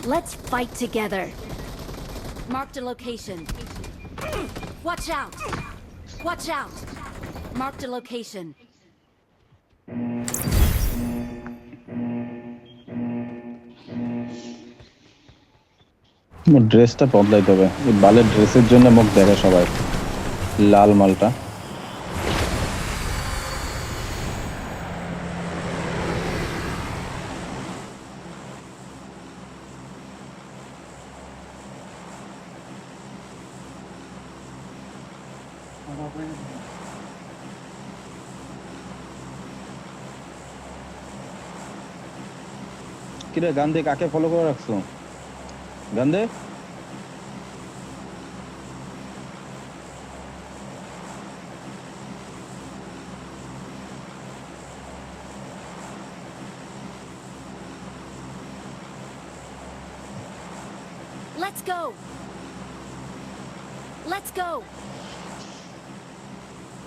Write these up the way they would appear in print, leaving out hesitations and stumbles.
Let's fight together. Marked a location. Watch out! Watch out! Marked a location. মোর ড্রেসটা বদলাইতে হবে। এই বালের ড্রেসের জন্য মুখ দেখে সবাই, লাল মালটা। কিরে গান্ধী, কাকে ফলো করে রাখছো Gandhi? Let's go! Let's go!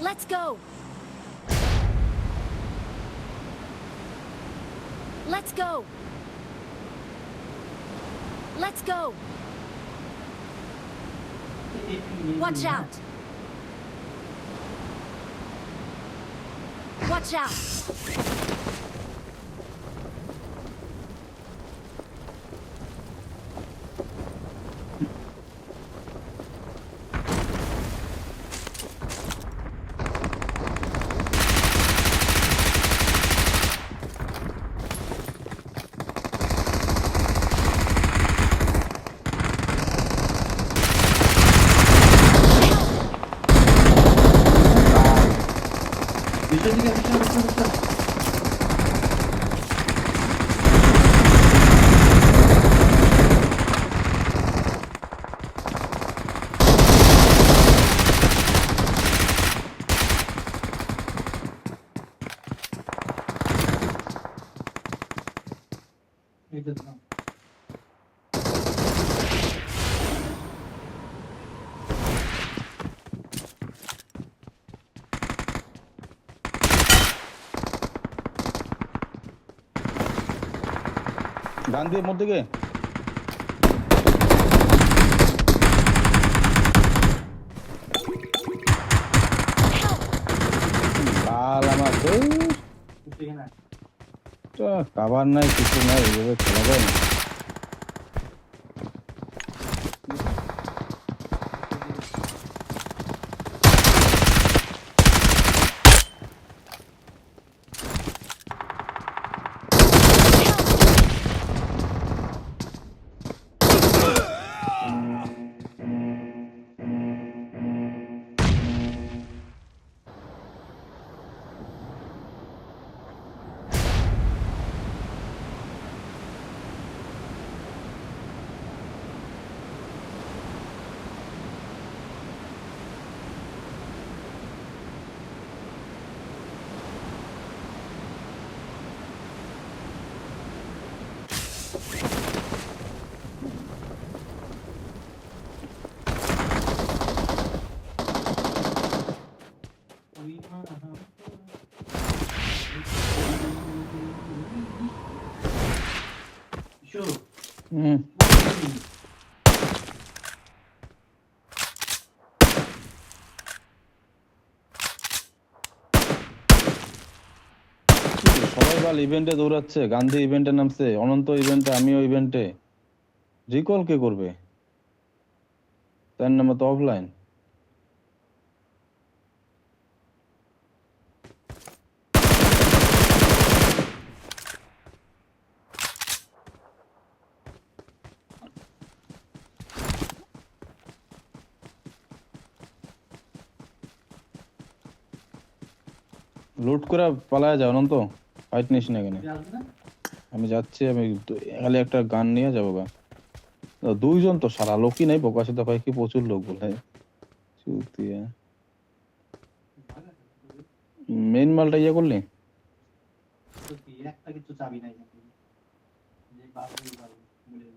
Let's go! Let's go! Let's go! Watch out! Watch out! Gandhi মোর দিকে। লাল আমার কাভার নাই, কিছু নাই, এইভাবে খেলা যায় না। হুম, সবাই বাল ইভেন্টে দৌড়াচ্ছে, গান্ধী ইভেন্টে নামছে, অনন্ত ইভেন্টে, আমিও ইভেন্টে। রিকল কে করবে? তার নামে তো অফলাইন। লুট করে পালায় যাও, অনন্ত ফাইট নিস না কেন? আমি যাচ্ছি, আমি খালি একটা গান নিয়ে যাবো গা। দুইজন তো সারা লোকই নাই, বোকা সাথে ভাই কি প্রচুর লোক বলে। মেইন মালটা ইয়ে করলি?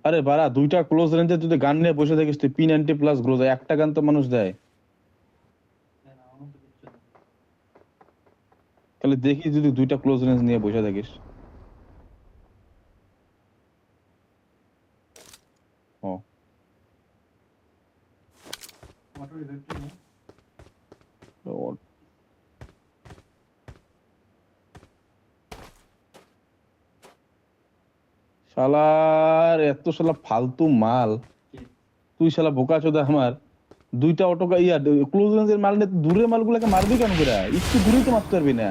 আরে বাড়া, দুইটা ক্লোজ রেঞ্জে যদি গান নিয়ে বসে থাকিস তুই, P90 প্লাস গ্রোজ, একটা গান তো মানুষ দেয়। তাহলে দেখি যদি দুইটা ক্লোজ রেঞ্জ নিয়ে বসে থাকিস। ও- শালার এত শালা ফালতু মাল, তুই শালা বোকা চোদা আমার দুইটা অটো ইয়া ক্লোজ রেঞ্জের মাল নিয়ে দূরের মালগুলোকে মারবি কেন করে? একটু দূরেই তো মারতে পারবি না।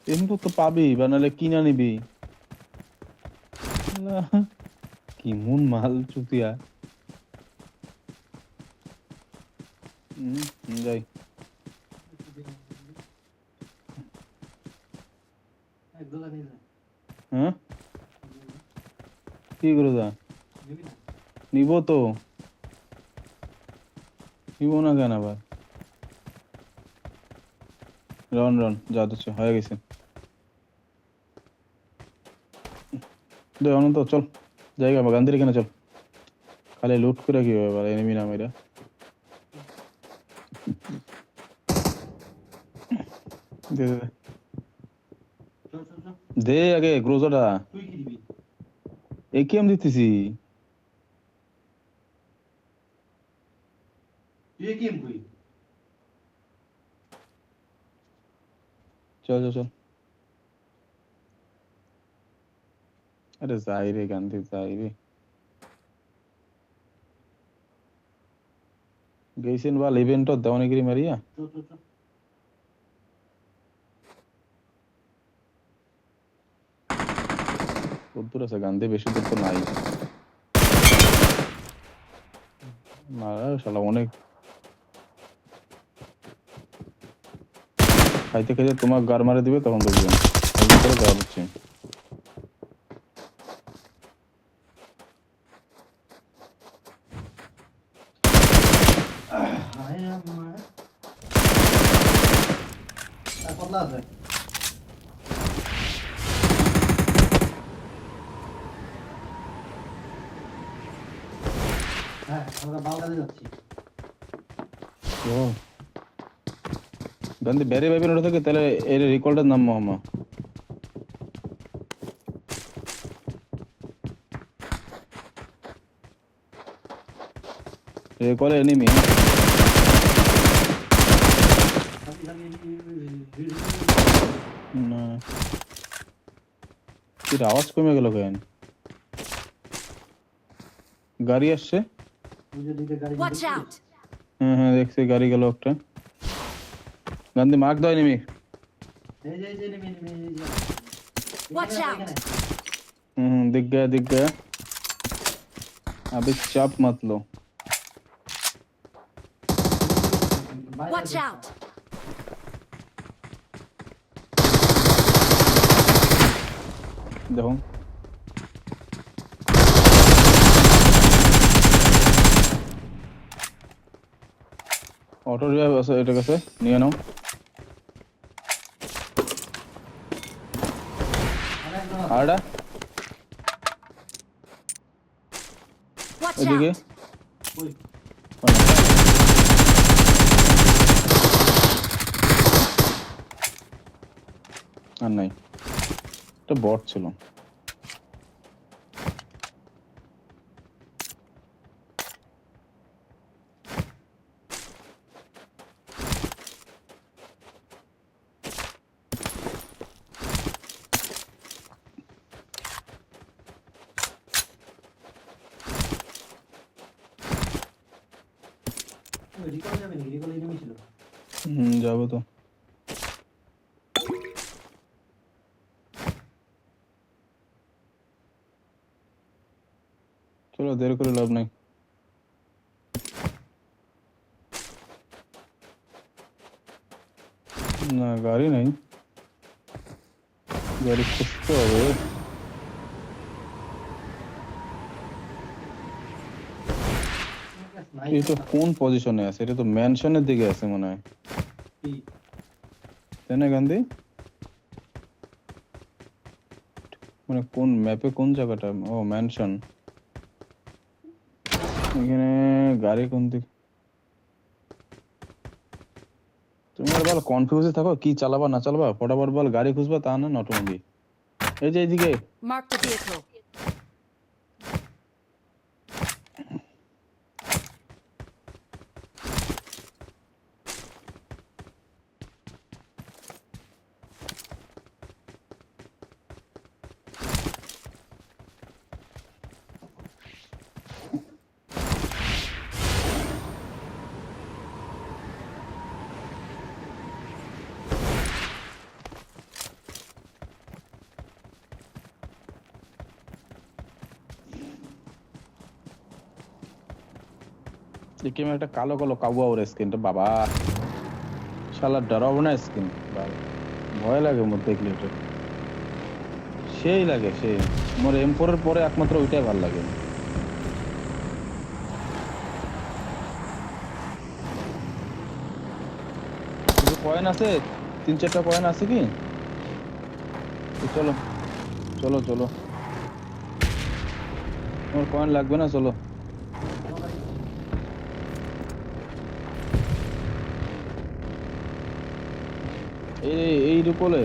এমনি তো পাবি বা নাহলে কিনা নিবি। আল্লাহ, কি মন মাল চুতিয়া। যাই। হ্যাঁ কি করে দা নিব তো, নিব না কেন আবার? রন রন যা তো হয়ে গেছে। দে অনন্ত চল, জায়গা গান্ধীর এখানে চল, খালি লুট করে কি হবে এবার এনিমি না মেরা। দে দে দে আগে গ্রোজাটা। একেএম দিতেছি। চল চল চল। আরে যাই রে গান্ধী যাই রে। গেছেন বা ইভেন্টত দেওয়ানিগিরি মারিয়া। কদ্দুর আছে গান্ধী, বেশি দূর তো নাই। মারা শালা অনেক খাইতে খাইতে তোমার গার মারে দিবে তখন দেখবেন হলদি করে যাওয়া হচ্ছে। ও গান্ধী বেড়ে ভাইবেন ওটা থেকে তাহলে এর রিকলটার নাম মোহাম্মদ। রিকল এনিমি না, এর আওয়াজ কমে গেল কেন? গাড়ি আসছে। Watch out! হ্যাঁ হ্যাঁ দেখছি গাড়ি গেল একটা। গান্ধী মার্ক দাও এনিমি। Watch out! दिख गया। अभी चाप मत लो। Watch out! দেখো অটো রিভাইভ আছে এটা কাছে নিয়ে নাও। আড়া Watch এদিকে out! আর নাই, এটা বট ছিল। যাবো তো। চলো দেরি করে লাভ নাই। না গাড়ি নেই, গাড়ি খুঁজতে হবে। এটা কোন পজিশনে আছে? এটা তো ম্যানশনের দিকে আছে মনে হয়, তাই না গান্ধী? মানে কোন ম্যাপে কোন জায়গাটা? ও ম্যানশন। এখানে গাড়ি কোন দিক? তুমি আর বল কনফিউজে থাকো কি চালাবা না চালাবা, ফটাফট বল গাড়ি খুঁজবা তা না অটোমেটিক। এই যে এইদিকে Mark the vehicle. দেখি আমি একটা কালো কালো কাবুয়া ওর স্কিনটা বাবা শালা ডরাবো না স্কিন ভয় লাগে মোর দেখলে এটা সেই লাগে সেই মোর M4 এর পরে একমাত্র ওইটাই ভালো লাগে কিছু কয়েন আছে 3-4টা কয়েন আছে কি তো চলো চলো চলো মোর কয়েন লাগবে না চলো এই রুকলে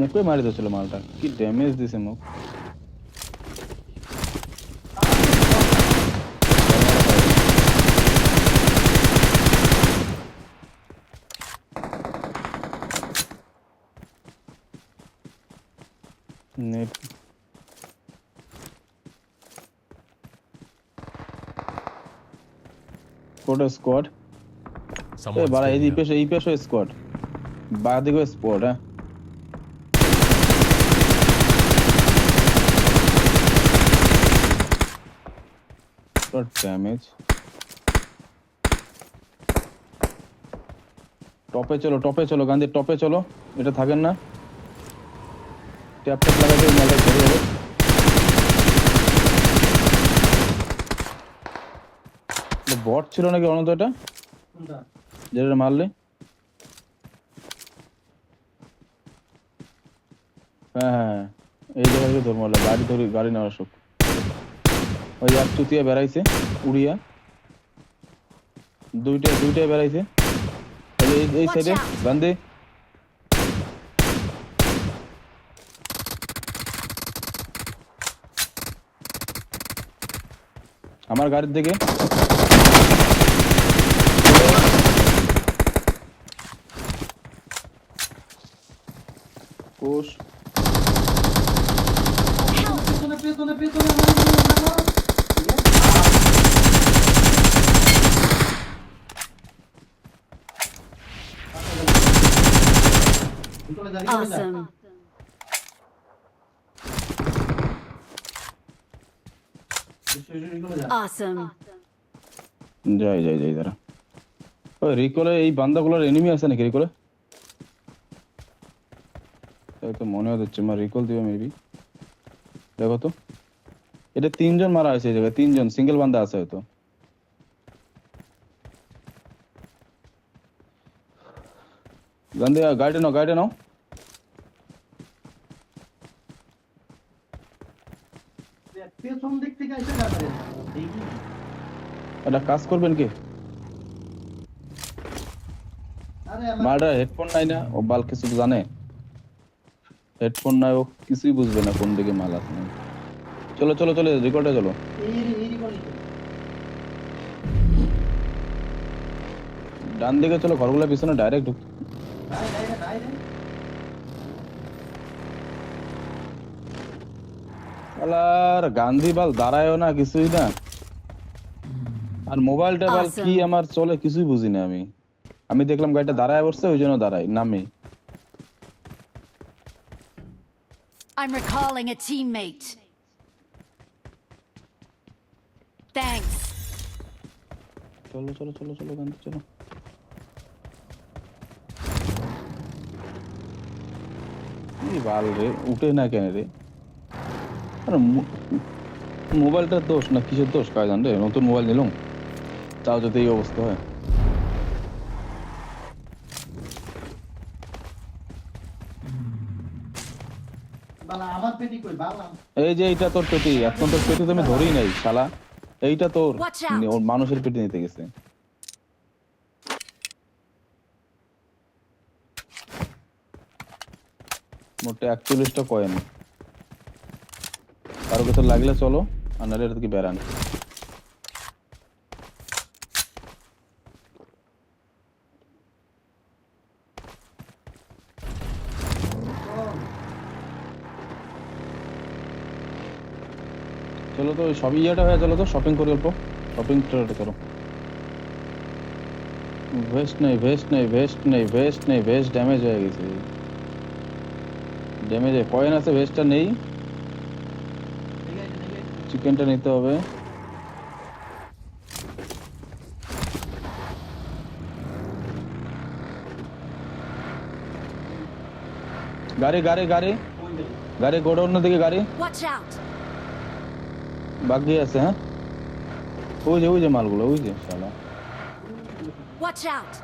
মুখে মারি দিয়েছিল মালটা কি ড্যামেজ দিছে মুখ নেট কোটা স্কোয়াড এ Someone's বাড়া getting up. এই পেশে স্কোয়াড বাদিকে স্কোয়াড হ্যাঁ What damage? টপে চলো গান্ধী টপে চলো এটা থাকেন না ট্যাপ ট্যাপ লাগাতে মালটা ধরে যাবে বট ছিল নাকি অনন্ত এটা যেটা মারলে হ্যাঁ এই জায়গায় ধর মারলো গাড়ি নেওয়ার শোক ওই এক চুতিয়া বেড়াইছে উড়িয়া দুইটাই বেড়াইছে এই Watch সাইডে out! গান্ধী আমার গাড়ির দিকে কোষ Awesome. Awesome. যাই দাঁড়া ওই রিকলে এই বান্দাগুলোর এনিমি আছে নাকি রিকলে তাই তো মনে হচ্ছে আমার রিকল দিবে মেবি দেখো তো এটা 3জন মারা আছে এই জায়গায় 3জন সিঙ্গেল বান্দা আছে হয়তো গান্ধী গাড়িটা নাও পেছন দিক থেকে এসে যাবে এটা কাজ করবেন কি আরে মালটা হেডফোন নাই না ও বাল কিছু জানে হেডফোন নাই ও কিছুই বুঝবে না কোন দিকে মাল আছে চলো রেকর্ডে চলো এই বলি ডান দিকে চলো ঘরগুলো পিছনে ডাইরেক্ট নাই রে আলার গান্ধী বাল দাঁড়ায়ও না কিছুই না আর মোবাইলটা বাল Awesome. কি আমার চলে কিছুই বুঝি না আমি দেখলাম গাড়িটা দাঁড়ায় বসছে ওই জন্য দাঁড়াই নামে I'm recalling a teammate. Thanks. চলো গান্ধী চলো এই বাল রে উঠে না কেন রে আরে মোবাইলটার দোষ না কিসের দোষ কাজ জান রে নতুন মোবাইল নিলাম তাও যদি এই অবস্থা হয় বালা আমার পেটি কই বালা এই যে এইটা তোর পেটি এখন তোর পেটি তুমি ধরেই নাই শালা এইটা তোর Watch out! ওর মানুষের পেটি নিতে গেছে মোটে 41টা কয়েন। কারো কিছু লাগলে চলো, আর নাহলে এটা থেকে বেরান। চলো তো সব ইয়েটা হয়ে, চলো তো শপিং করি অল্প, শপিং করো। ভেস্ট নেই, ভেস্ট নেই, ভেস্ট নেই, ভেস্ট নেই, ভেস্ট ড্যামেজ হয়ে গেছে। ড্যামেজ কয়েন আছে, ভেস্টটা নেই। চিকেনটা নিতে হবে। গাড়ি গাড়ি গাড়ি গাড়ি, গোডাউনের দিকে গাড়ি Watch out! বাগিয়ে আছে। হ্যাঁ, ওই যে মালগুলো, ওই যে শালা। Watch out!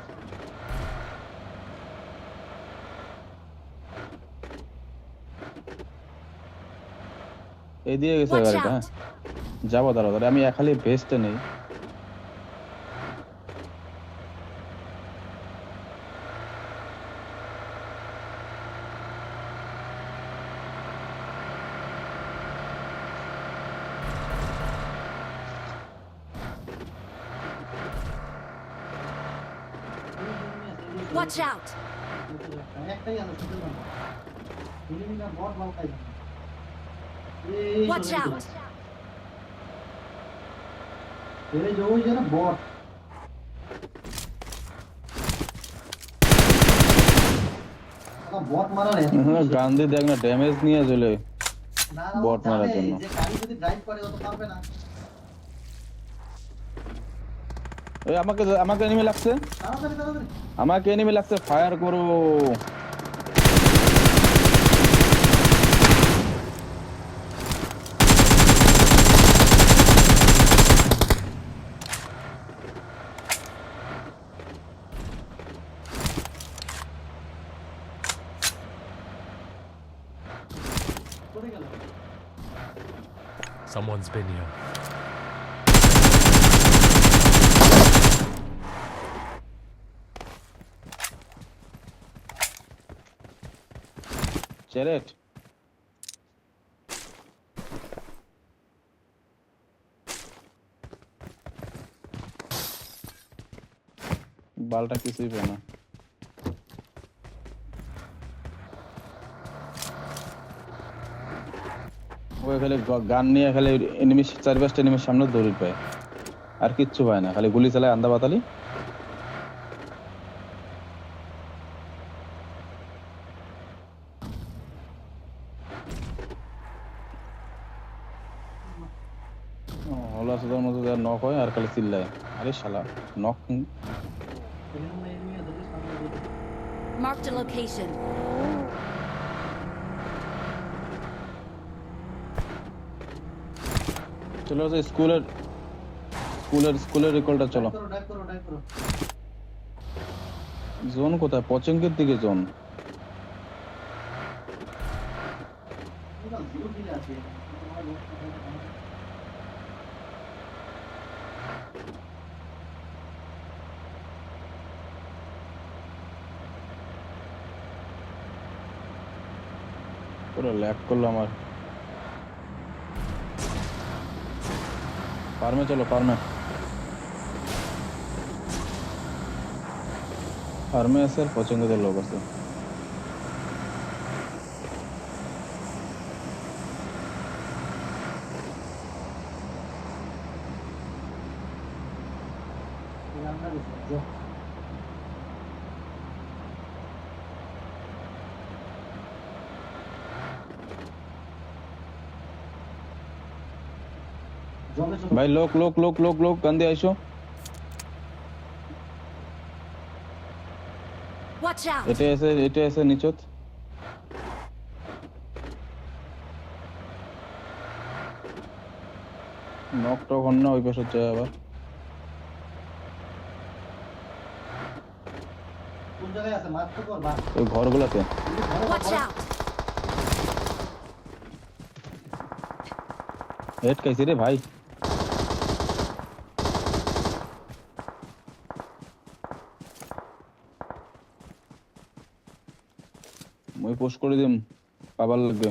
এই দিয়ে গেছে Watch গাড়িটা। হ্যাঁ, out! যাবো দাঁড়া দাঁড়া, আমি খালি ভেস্টে নেই। Watch out! একটাই আছে শুধু না। এনিমিটা বট মাল খাই। Watch out! এই যে ওই যে না বট। বট মারার এত গান দিয়ে দেখ না, ড্যামেজ নিয়ে চলে না বট মারার জন্য। যে গাড়ি যদি ড্রাইভ করে অত পারবে না। ওই আমাকে আমাকে এনিমি লাগছে, তাড়াতাড়ি তাড়াতাড়ি। আমাকে এনিমি লাগছে, ফায়ার করো। পড়ে গেল। Someone's been here. চ্যারেট বালটা কিছুই পায় না। ওই খালি গান নিয়ে খালি এনিমি, 4-5টা এনিমির সামনে দৌড়ি পায়, আর কিচ্ছু পায় না, খালি গুলি চালায় আন্দা বাতালি। হলো সুদার মতো যার নক হয় আর খালি চিল্লায়, আরে শালা নক। এখানে এনিমি আছে তো সামনে দিকে। Marked a location. চলো যে স্কুলের রিকলটা চলো। ড্রাইভ করো ড্রাইভ করো। জোন কোথায়? পচঙ্গের দিকে জোন। পুরো জিরো কিল আছে। পুরো ল্যাগ করলো আমার। ফার্মে চলো, ফার্মে আছে আর পচঙ্গদের লোক আছে। রান্না করছে যো। জলে চলো। ভাই লোক গান দিয়ে আইসো। Watch out! এটা আছে নিচত। নক টক হন না, ওই পাশে যায় আবার। কোন জায়গায় আছে মার তো কর বাস। ওই ঘরগুলোতে। Watch out! হেড খাইছি রে ভাই। মই পোস্ট করে দিম। পাবার লাগবে।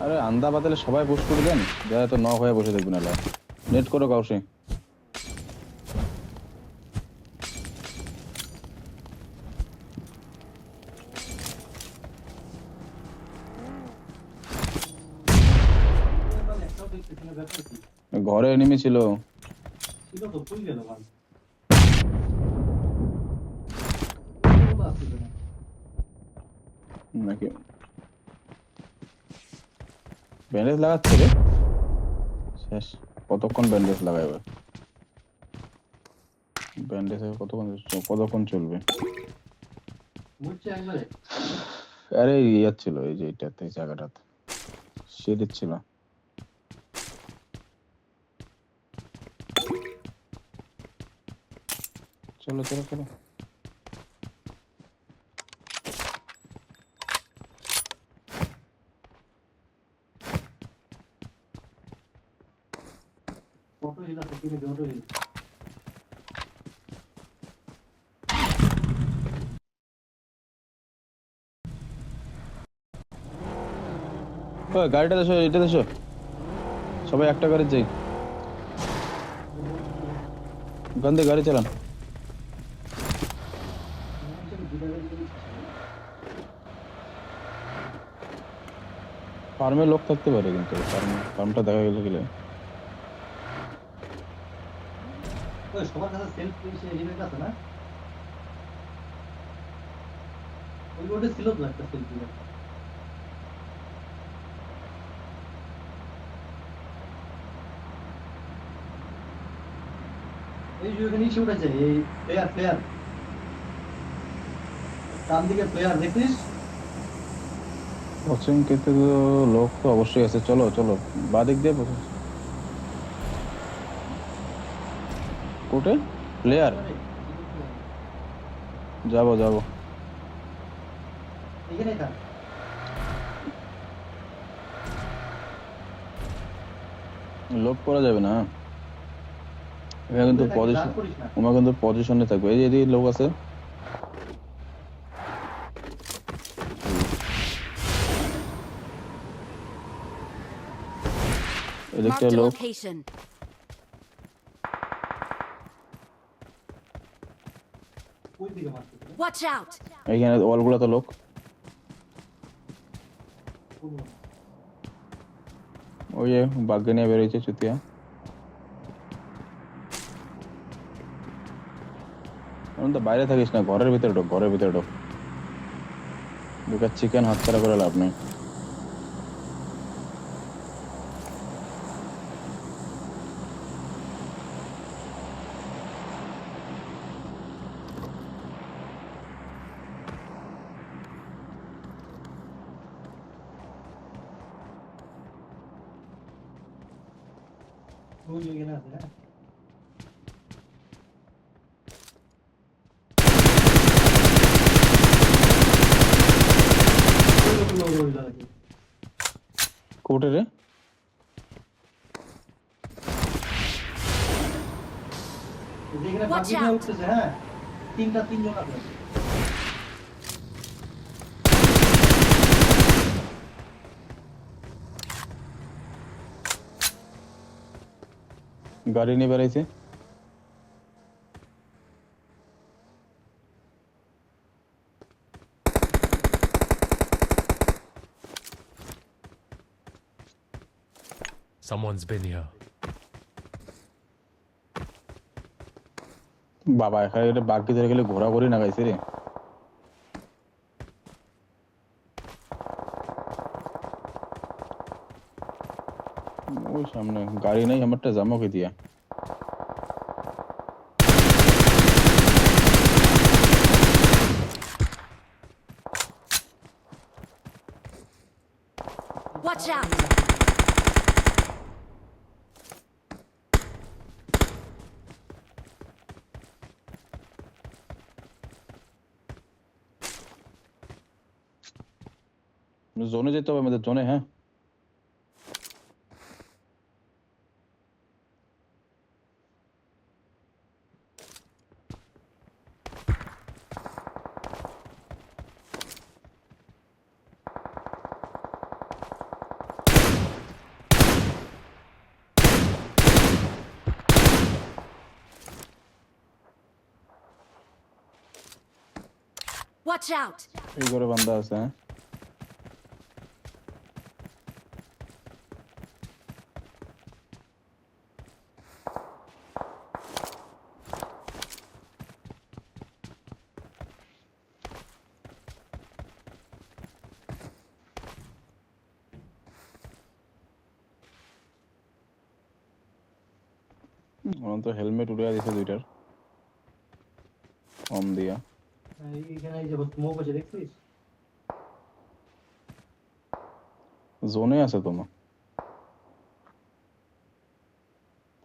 আরে আন্দা বাতালে সবাই পুশ করে দেন, যারা তো নক হয়ে বসে দেখবেন। এলা নেট করো কাউসে। মানে একটাও দেখতেছি না, ব্যাপার কি? ঘরে এনিমি ছিল ছিল তো, কই গেল ভাই? তো আসছিল না। নাকি? ব্যান্ডেজ লাগাচ্ছে রে। শেষ। কতক্ষণ ব্যান্ডেজ লাগাইবে? ব্যান্ডেজ কতক্ষণ চলবে? মুচ্ছে একবারে। আরে ইয়ে ছিল এই যে এটাতে, এই জায়গাটাতে সিঁড়ি ছিল। চলো চলো চলো। ফটো হিলা তো কিনে ফটো হিলা। ওই গাড়িটা দেশো, এটা দেশো। সবাই একটা গাড়ি যাই। ওখান থেকে গাড়ি চালান। মুচ্ছে দুটারে দিকে দিচ্ছে। ফার্মে লোক থাকতে পারে, কিন্তু ফার্মটা দেখা গেলে ওই সবার কাছে সেলফ সে হেলমেট আছে না? ওই রোডে ছিল তো একটা সেলফি। এই যে ওখানে ইসে উঠেছে, এই প্লেয়ার ডান দিকে প্লেয়ার দেখছিস? কোচিং ক্ষেত্রে তো লোক তো অবশ্যই আছে। চলো চলো বাদিক দিয়ে কোটে প্লেয়ার। একেবারে যাবো যাবো। এখানে থাক। লোক করা যাবে না এখানে, কিন্তু দূরে থাকিস, পজিশন, রাগ করিস না। ওমা কিন্তু পজিশনে থাকবে। এই যে এদিকে লোক আছে। এদিকটা Marked a লোক। location. ওই দিকে মারতেছে না? Watch out! এইখানে ওয়ালগুলোতে লোক। ওই যে বাগ্যে নিয়ে বেরিয়েছে চুতিয়া। এখন তো বাইরে থাকিস না, ঘরের ভিতরে ঢোক, ঘরের ভিতরে ঢোক। দুটো চিকেন হাতছাড়া করে লাভ নেই। ওই যে এখানে আছে, হ্যাঁ। ওই দাঁড়াচ্ছে। কোটে রে। এই যে এখানে Watch বাকি নিয়ে out! উঠতেছে, হ্যাঁ। তিনজন আছে। গাড়ি নিয়ে বেরিয়েছে। Someone's been here. বাবা এখানে একটা বাঘকে ধরে গেলে ঘোরাঘুরি না গাইছে রে। ওই সামনে গাড়ি নাই, আমারটা জামোকে দিয়া। Watch out! জোনে যেতে হবে আমাদের, জোনে। হ্যাঁ Watch out! এই করে বান্দা আছে হ্যাঁ অনন্ত হেলমেট উড়িয়ে দিছে দুইটার কম দিয়া এইখানে এই যে স্মোক আছে দেখছিস? জোনে আছে তোমার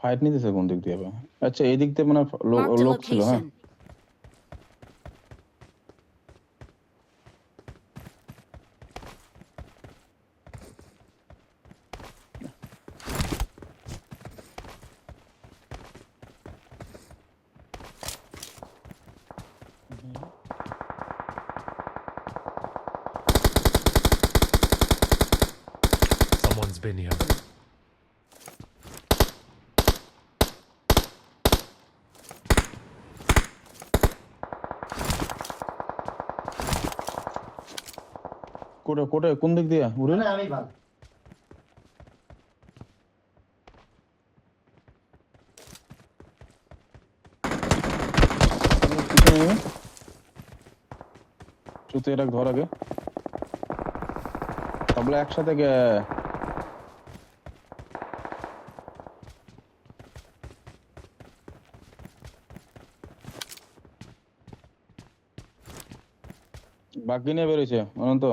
ফাইট নিতেছে কোন দিক দিয়ে আচ্ছা এই দিক দিয়ে মানে Marked a লোক ছিল হ্যাঁ location. Someone's been here. কোটে কোটে কোন দিক দিয়ে উড়ে না আমি ভালো চুতে এটা ধর আগে সবগুলো একসাথে বাকি নিয়ে বেরোইছে অনন্ত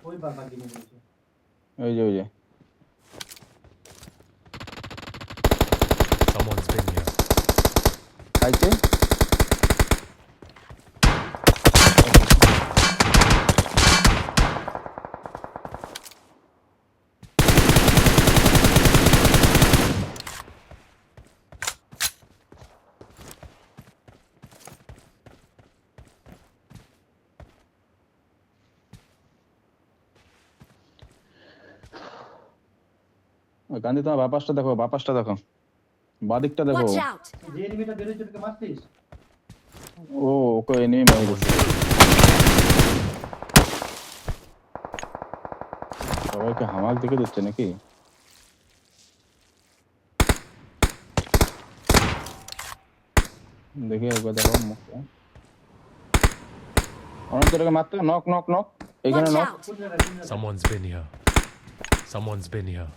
ওই বাবা কিনে দিয়েছে ওই যে Someone's been here. খাইছে গান্ধী তোমার বাপাসটা দেখো বাদিকটা দেখো Watch out! যে এনিমিটা বেরোচ্ছে ওটাকে মারছিস ও ওকে এনিমি মেরে দিচ্ছে সবাইকে হামাক দেখে দিচ্ছে নাকি দেখি একবার দেখো মুখটা অনন্ত এটাকে মারতে নক নক নক এখানে Watch নক out! কোন জায়গায় Someone's been here. Someone's been here.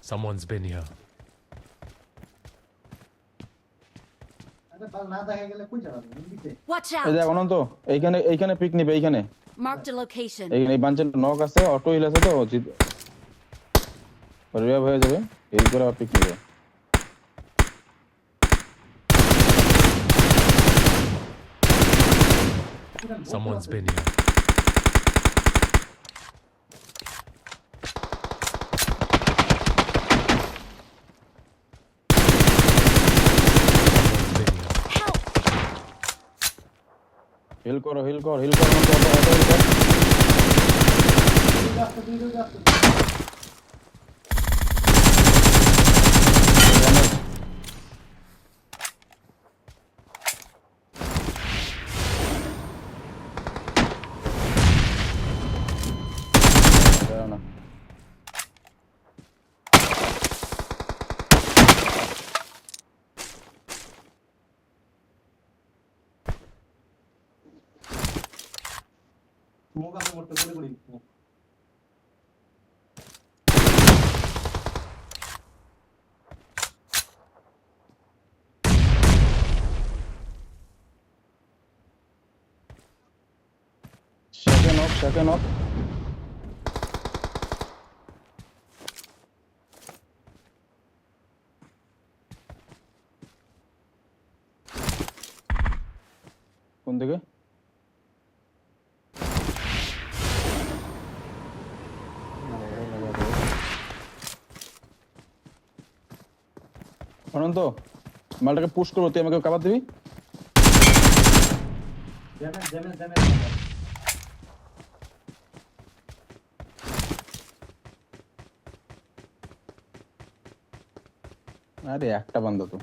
Someone's been here. আরে বাল না দেখা গেলে কই যাবে এমনিতে Watch এই দেখ out! অনন্ত এইখানে পিক নিবে এইখানে Marked a location. এই বাঞ্চের নক আছে অটো হিল আছে তো রিভাইভ হয়ে যাবে এই করে পিক নিবে Someone's been here. Someone's been here. Help! হিল করো অনন্ত অটো হিল কর তুই আসতে দাঁড়াও না স্মোক আছে মরতে করে সেকেন্ড অফ কোন দিকে অনন্ত মালটাকে পুশ করবো তুই আমাকে কাবার দিবি ড্যামেজ আরে একটা বান্দা তো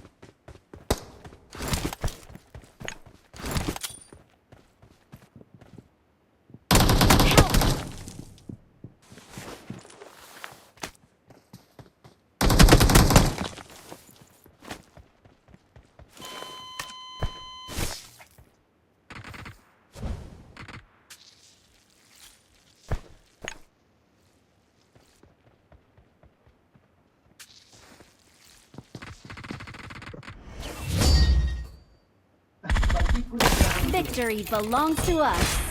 Victory belongs to us.